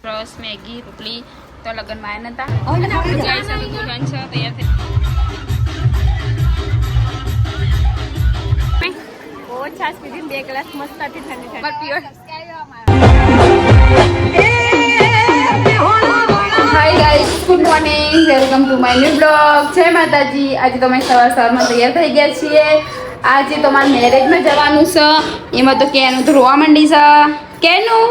રસ મેગી રોટલી તો લગન માં નતા જાય છે દુકાન છે તૈયાર થઈ बहुत छाछ पी थी 2 ग्लास मस्त आती ठंडी ठंडी पर पियो hi guys good morning welcome to my new blog जय माताजी आज तो मैं सवार में तैयार થઈ ગયા છીએ આજે તો મારા મેરેજ માં જવાનું છે એમાં તો કેનું તો રોવા માંડી છે કેનું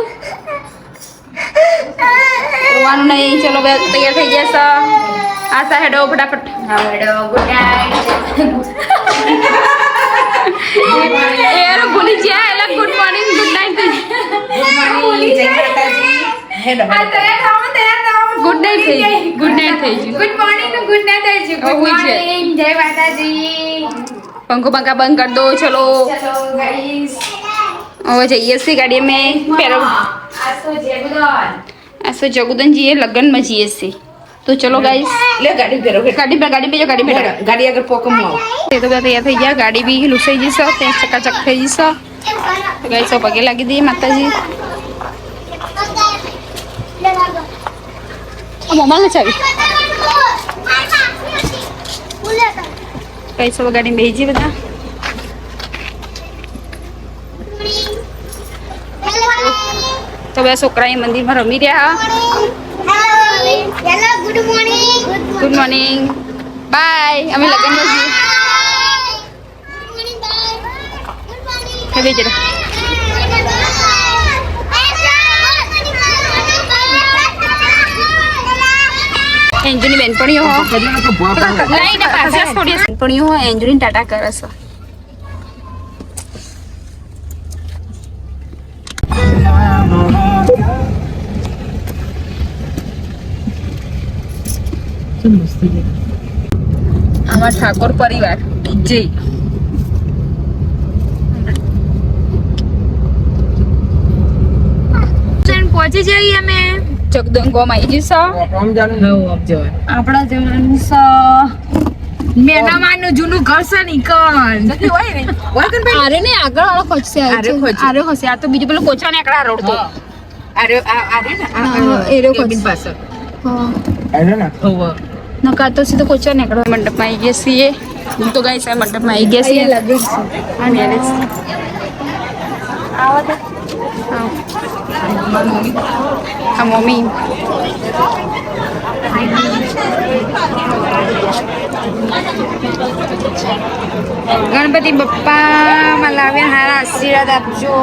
રોવાનું નહીં ચલો બે તૈયાર થઈ ગયા છે આશા હેડો ફટાફટ હા હેડો ગુડ નાઈટ यार बोली जा एला good morning good night good morning जय माताजी हेलो आ तैयार थाओ गुड नाइट થઈ ગઈ ગુડ મોર્નિંગ ગુડ નાઇટ થઈ ગઈ ગુડ મોર્નિંગ જય માતાજી पंखो पंखा बंद कर दो चलो गाइस और जाइए सी गाड़ी में पैरो आसो जगुदन जी लगन में जिए सी तो चलो गाइस ले गाड़ी पे जो गाड़ी में गाड़ी अगर पोकम आओ ये तो तैयार થઈ ગયા ગાડી બી લૂસાઈ જશે તે ચકાચક થઈ જશે તો ગાઈસ સો પગે લાગી દઈએ માતાજી મમ્મા ને ચાવી ગાઈસ સો ગાડી બેજી બધા તો બે છોકરા એ મંદિરમાં રમી રહ્યા હેલો ગુડ મોર્નિંગ બાય અમે લગન માં છીએ હવે જરા એન્જની બેનપણીઓ હો નહીં ને પાસે થોડી બેનપણીઓ હો એન્જની ટાટા કરે છે આમાં ઠાકોર પરિવાર જય પહોંચી જઈએ અમે જગદંગો માં આવી જશો આપણા જવાનું છે મેનામાનું જૂનું ઘર છે નીકળ અરે ને આગળ વાળો ખોચશે અરે ખોચશે આ તો બીજું પેલું કોચા ને એકડા રોડ તો अरे એરો કેબિન પાસે अरे ना નકા તો સીધો કોચા ને એકડા મંડપમાં આવી ગયા છીએ હું તો ગાઈસ આ મંડપમાં આવી ગયા છીએ લાગે આ મેરેજ આવો તો આ મમ્મી ગણપતિ બપ્પા માં લાવ્યા હારા આશીર્વાદ આપજો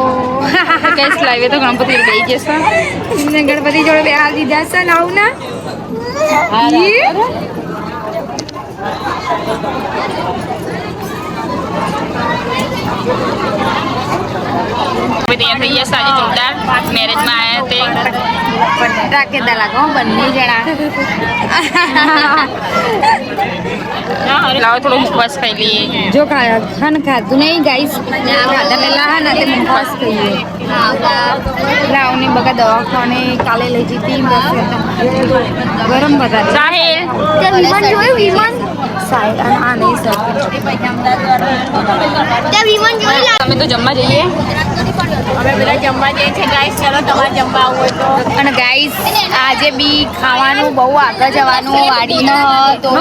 કઈશ લાવીએ તો ગણપતિ લઈ જશે ગણપતિ જોડે બે હાલ દીધા છે ને આવું ના તૈયાર થઈ ગયા સાજી જોરદાર મેરેજ માં આયા તે રાખેતા લાગો બંને જણા લાવો થોડો ઉપવાસ ખાઈ લઈએ જો ખાધું નહીં ગાઈસ ખાધા પહેલા હા ના તે ઉપવાસ ખાઈએ લાવ ને બગા દવાખાને કાલે લઈ જતી ગરમ વધારે સાહેલ તે વિમાન જોયું વિમાન સાહેલ આ નહીં સર તે વિમાન જોઈ તમે તો જમવા જઈએ અમે બધા જમવા જઈએ છે ગાઈસ ચલો તમારે જમવા આવું હોય તો અને ગાઈસ આજે બી ખાવાનું બહુ આગળ જવાનું વાડીનો તો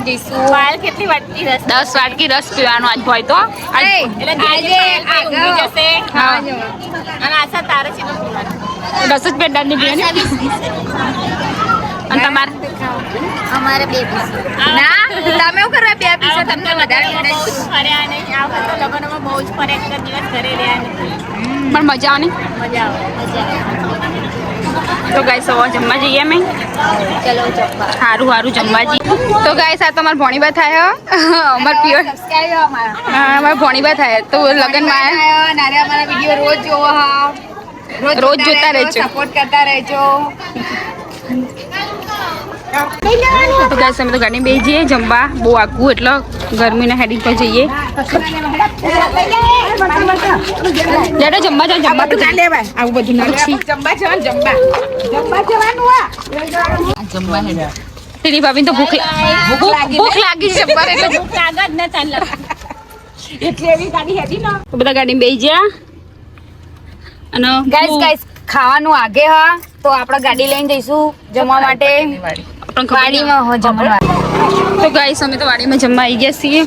જઈશું પાયલ કેટલી વાટકી રસ 10 વાટકી રસ પીવાનો આજ ભાઈ તો એટલે આજે આગળ જશે હા અને આશા તારે છે 10 જ પેડાની પીવાની અને તમારે અમારે 2 પીસ ના તમે શું કરવા 2 પીસ તમને વધારે ફર્યા નહીં આ વખત તો લગ્નમાં બહુ જ ફર્યા એક દિવસ ઘરે રહ્યા નથી પણ મજા આવે મજા આવે તો ગાઈસ હવે જમવા જઈએ અમે ચલો જમવા સારું જમવા જઈએ તો ગાઈસ આ તો અમારા ભણીબા થાય અમાર પ્યોર હા અમારા ભણીબા થાય તો લગનમાં આવ્યા નારે અમારા વિડિયો રોજ જોવો હા રોજ જોતા રહેજો સપોર્ટ કરતા રહેજો તો ગાઈસ અમે તો ગાડી બેસી જઈએ જમવા બહુ આઘું એટલે ગરમીના હેડિંગ પર જઈએ જાડો જમવા તો લેવાય આવું બધું પછી જમવા જવાનું જમવા હેડ તેની ભાભી તો ભૂખ લાગી છે જમવા એટલે ભૂખ લાગે જ ને ચાલ એટલે એવી ગાડી હેડી ન તો બધા ગાડી બેસી ગયા અને ગાઈસ ખાવાનું આગે હા તો આપણે ગાડી લઈને જઈશું જમવા માટે વાડીમાં જમવા. તો ગાઈસ અમે તો વાડીમાં જમવા આવી ગયા છીએ.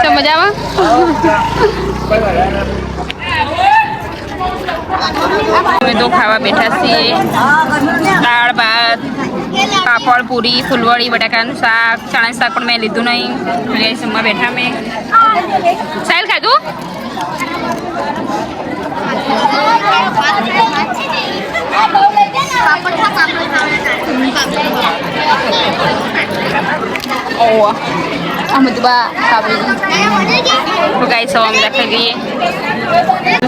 તો મજામાં અમે તો ખાવા બેઠા છીએ. દાળ ભાત પાપડ પૂરી ફૂલવડી બટાકાનું શાક ચણાનું શાક પણ મેં લીધું નહીં. ગાઈસ જમવા બેઠા મેં. સાહેલ ખાધું? Oh, અમે તો બા ખાવી તો ગાઈસ હવે અમે રાખી ગઈએ.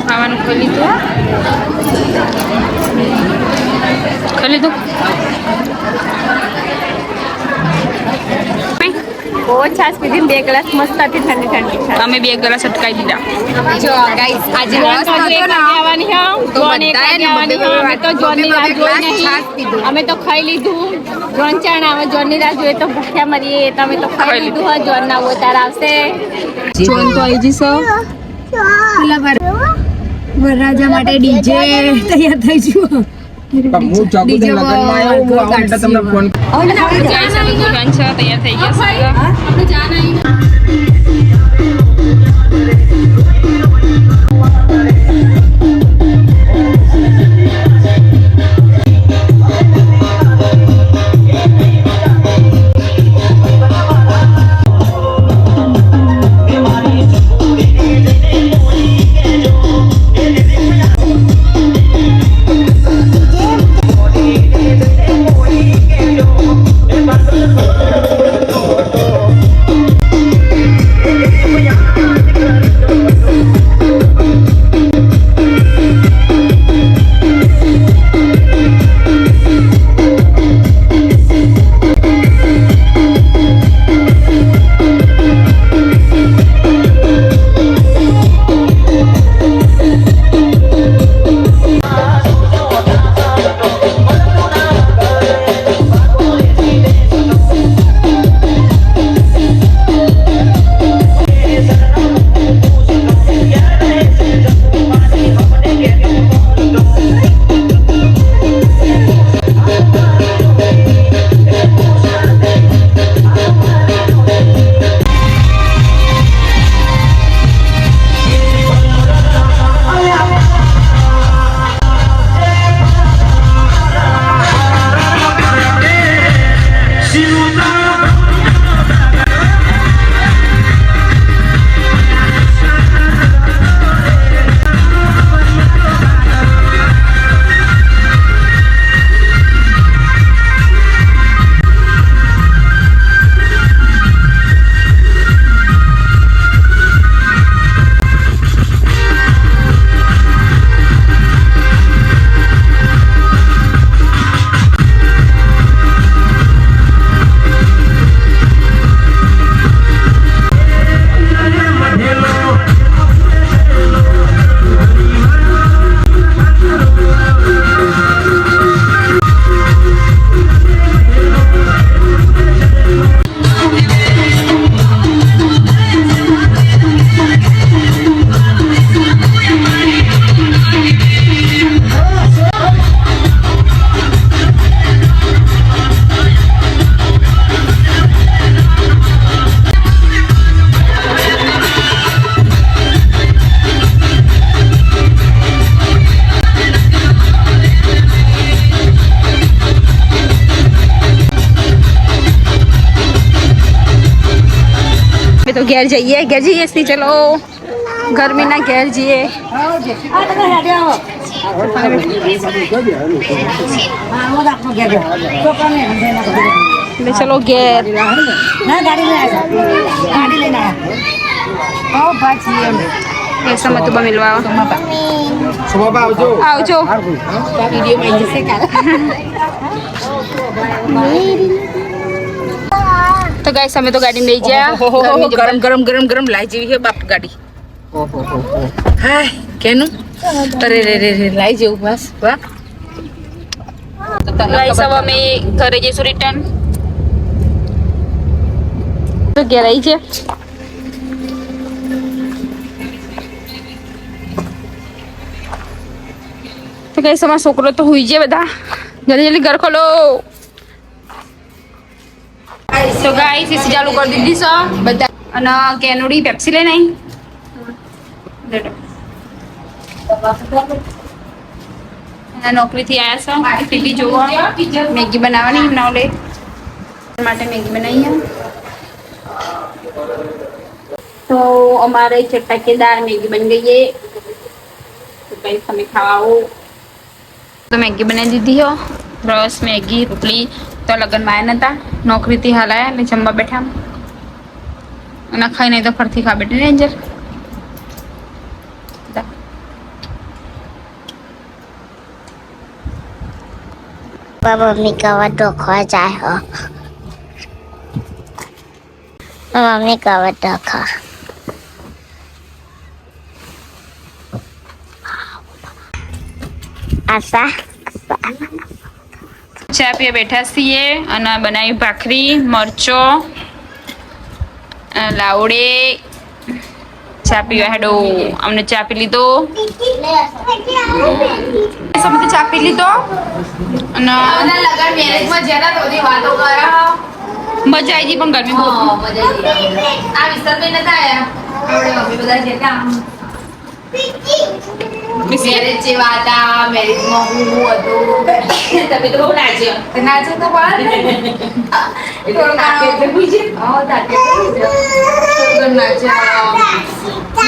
ખાવાનું ખાઈ લીધું. બહુ છાશ પીધી 2 ગ્લાસ મસ્ત હતી ઠંડી ઠંડી છાશ. અમે 2 ગ્લાસ અટકાઈ દીધા. જો ગાઈસ આજે અમે તો ખાઈ લીધું. જોન ચાણા હવે જોનની રાહ જોઈએ તો ભૂખ્યા મરીએ. તમે તો ખાઈ લીધું હોય. જોન ના હોય ત્યારે આવશે. જોન તો આવી જશે. વરરાજા માટે ડીજે તૈયાર થઈ ગયું. હું ચોકું લગનમાં આવ્યો હું આવું એટલે તમને ફોન ગાઈસ અમે જોન છે તૈયાર થઈ ગયા છે. तो घेर जाइए सी चलो गर्मी ना घेर जाइए चलो घेर ऐसा मत तो मिलवा आवजो तो गाइस हमें तो गाड़ी में जा गरम गरम गरम गरम लाई जेवी है बाप गाड़ी हाय केनु अरे रे रे रे लाई जेव बस वाह गाइस अब हमें घरे जैसु रिटर्न तो घरे आई छे તો કઈ સમા છોકરો તો હુઈ જાય બધા. જલ્દી જલ્દી ઘર ખોલો. તો ગાઈસ એસી ચાલુ કરી દીધી છે બધા. અને કેનોડી પેપ્સી લઈને આવી. નોકરીથી આવ્યા છે ટીવી જોવા. મેગી બનાવવાની બનાવ લે માટે મેગી બનાવી. તો અમારે ચટાકેદાર મેગી બની ગઈ છે. તો કઈ તમે ખાવા આવો. તો મેગી બનાવી દીધી હો. રસ મેગી રોટલી તો લગનમાં આવ્યા નતા. નોકરીથી હાલ આવ્યા એટલે જમવા બેઠા. અને ખાઈ નહીં તો ફરથી ખા બેઠી રેન્જર. मम्मी कवर धोखा जाए हो मम्मी कवर धोखा आशा ચા પીવા બેઠા છીએ અને બનાવી ભાખરી મરચો લાવડે. ચા પીવા હેડો. અમને ચા પી લીધો. સમય ચા પી લીધો અને મજા આવી ગઈ પણ ગરમી બહુ.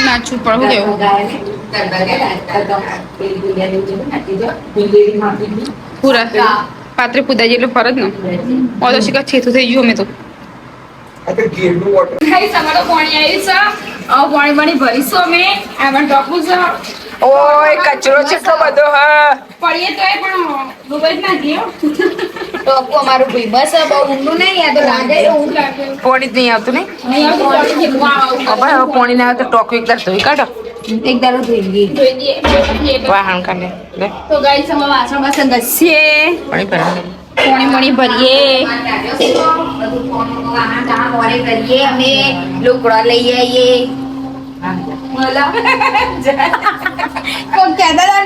નાચું પડવું કેવું પૂરા પાત્રે પૂદા જેટલું ફરજ ને ઓલો શીખા છેતું થઈ ગયું અમે તો. તમારો પાણી આવ્યું છે. પાણી પાણી ભરીશું અમે. આમાં ટોપું છે. ઓય કચરો છે તો બધો હા પડીએ તો એ પણ ડૂબાઈ જ ના ગયો. ટોપુ અમારું ભાઈ બસ બહુ ઊંડું નહીં આ તો લાગે એવું લાગે પોણી જ નહીં આવતું નહીં હવે પોણી ના આવે તો ટોકું એક દાર ધોઈ કાઢો એક દારો ધોઈ ગઈ વાહણ કાઢે લે તો ગાઈસ અમે વાસણ વાસણ ઘસીએ પાણી ભરા પોણી ભરીએ કરીએ અમે લુગડા લઈ આવીએ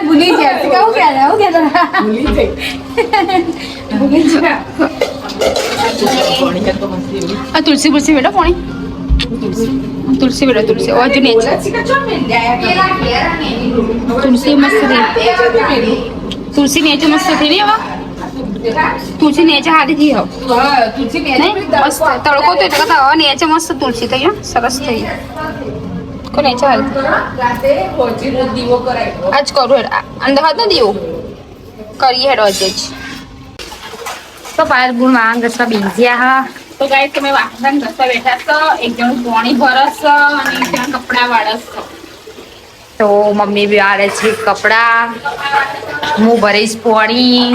ભૂલી જાય કેવું કહેતા ભૂલી જાય તુલસી બુલસી બેટા પાણી તુલસી બેટા તુલસી હજુ ને તુલસી મસ્ત થઈ તુલસી નેચે મસ્ત થઈ રહી હવે તુલસી નેચે હારી થઈ હવે મસ્ત તડકો તો એટલે હવે નેચે મસ્ત તુલસી થઈ સરસ થઈ को नीचे हाल आज करू हेड अंदर हाथ ना दियो करिए हेड आज तो पायल गुण मांग गसवा बीजिया हा तो गाइस તમે વાસણ ઘસવા બેઠા છો એક જણ પાણી ભરસ અને એક જણ કપડા વાળસ તો મમ્મી બી આરે છે કપડા હું ભરીશ પાણી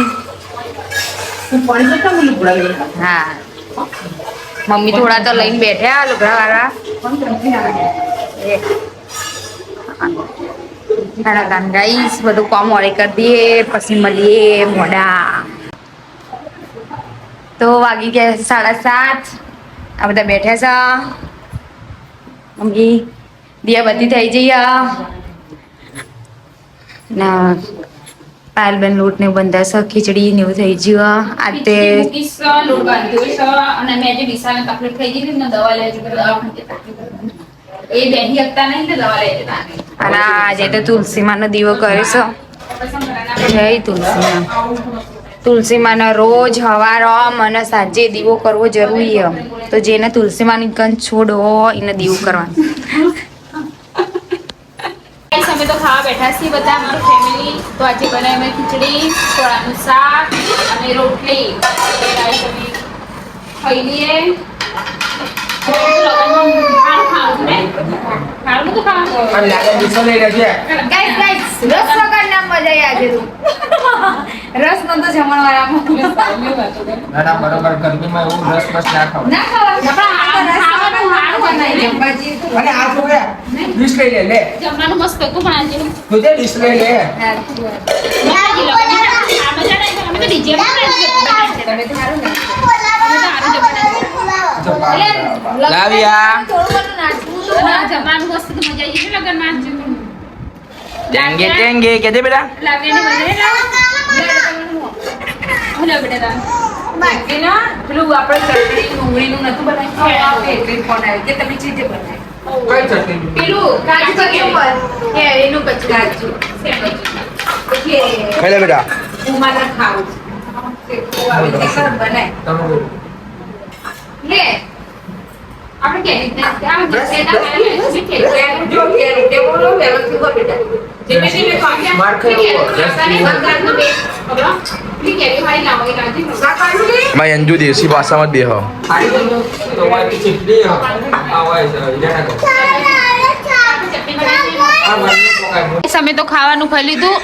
હા મમ્મી થોડા તો લઈને બેઠા લુગડા વાળા ગાઈસ બધું કામ વાળી કરી દઈએ પછી મળીએ મોડા તો વાગી ગયા 7:30 આ બધા બેઠા છે મમ્મી દિયાબત્તી થઈ જઈએ ના પાયલબેન લોટ ને બંધા છે ખીચડી ને એવું થઈ ગયું આ તે લોટ બાંધ્યો છે અને મેં જે વિશાને તકલીફ થઈ ગઈ ને દવા લેજો એ બેઠી શકતા નહીં તો દવા લઈ જતા અને આજે તો તુલસીમાનો દીવો કરે છે જય તુલસીમાં તુલસીમાનો રોજ હવારમાં અને સાંજે દીવો કરવો જરૂરી તો જેને તુલસીમાની કંદ છોડ હોય એને દીવો કરવાનો અમે તો ખાવા બેઠા છીએ બધા અમારું ફેમિલી તો આજે બનાવી અમે ખીચડી ચોળાનું શાક અને રોટલી ખાઈ લઈએ રસ નો તો જમણવાળામાં બરોબર ગરમીમાં એવું રસ બસ ના જમવાનું મસ્ત હતું પણ આજે તુજે ડિશ લઈ લે લાવ્યા જમવાનું મસ્ત મજા આવી છે લગનમાં ટેંગે ટેંગે કે દે બેટા લાવણી મને બેટા પેલું આપણે ચટણી ડુંગળીનું નતું બનાવ્યું એટલે ફોન આવ્યો કે તમે ચીજે બનાવી કઈ ચટણી પેલું કાજુ કચું હે એનું કચું કાજુ ખાઈ લે બેટા ઉમાના ખાવું આવી રીતે કર બનાય તમે બોલો. લે આપણે કે રીતે આમ બસ, જેના બસ. મને જો કે રીતે બોલો વ્યવસ્થિત બોલ બેટા જેને જેને કાંગ્યા માર ખાયો સરકારનો બે ખબર ની કેરી ભાઈ લાવો એ કાજુ કાજુ કે ભાઈ અંજુ દેશી ભાષામાં જ બેહો ચટણી બનાવી અમે તો ખાવાનું ખાઈ લીધું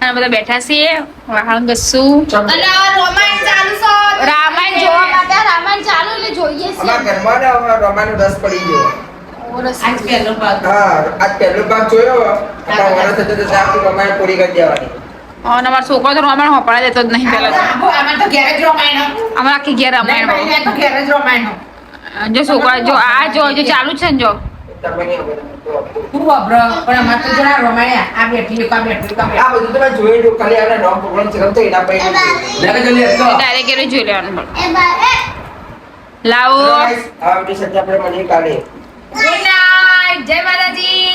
અને બધા બેઠા છીએ વાહણ ગસ્સું અને આ રોમાન ચાલુ છે રામાયણ જોવા માટે રામાયણ ચાલુ એટલે જોઈએ છે અમારા ઘરમાં ને હવે રમાનો રસ પડી ગયો આજ પહેલો ભાગ હા આજ પહેલો ભાગ જોયો અમારા વરસ થતો તો આખી રમાય પૂરી કરી દેવાની અને અમારો છોકરો તો રામાયણ હોપડા દેતો જ નહીં પેલા તો આમાં તો ઘેર જ રમાયણ અમારે આખી ઘેર રામાયણ મેં તો ઘેર જ રમાયણ જો છોકરા જો આ જો ચાલુ છે ને જો તમે નહીં હવે. હું વાપરો પણ અમાર તો જરા રમાયા આ બેઠી આ આ બધું તમે જોઈ લો ખાલી આના નોમ પ્રોગ્રામ છે તો એના પછી લેકે જલ્દી હતો ડાયરેક્ટ એને જોઈ લેવાનું પડે લાવો આ વિડિયો સાથે આપણે મળીએ કાલે ગુડ નાઇટ જય માતાજી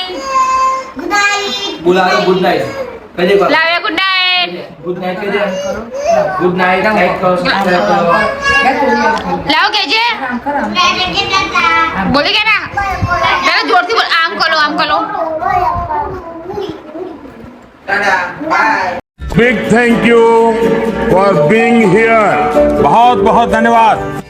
બોલાવો ગુડ નાઈટ કજે કરો લાવે ગુડ નાઇટ ગુડ નાઈટ કજે ગુડ નાઈટ લાઈક કરો સબસ્ક્રાઇબ કરો લાવો કેજે બોલી કે ના પેલા જોરથી બોલ આમ કરો Tata by Big thank you for being here. बहुत बहुत धन्यवाद.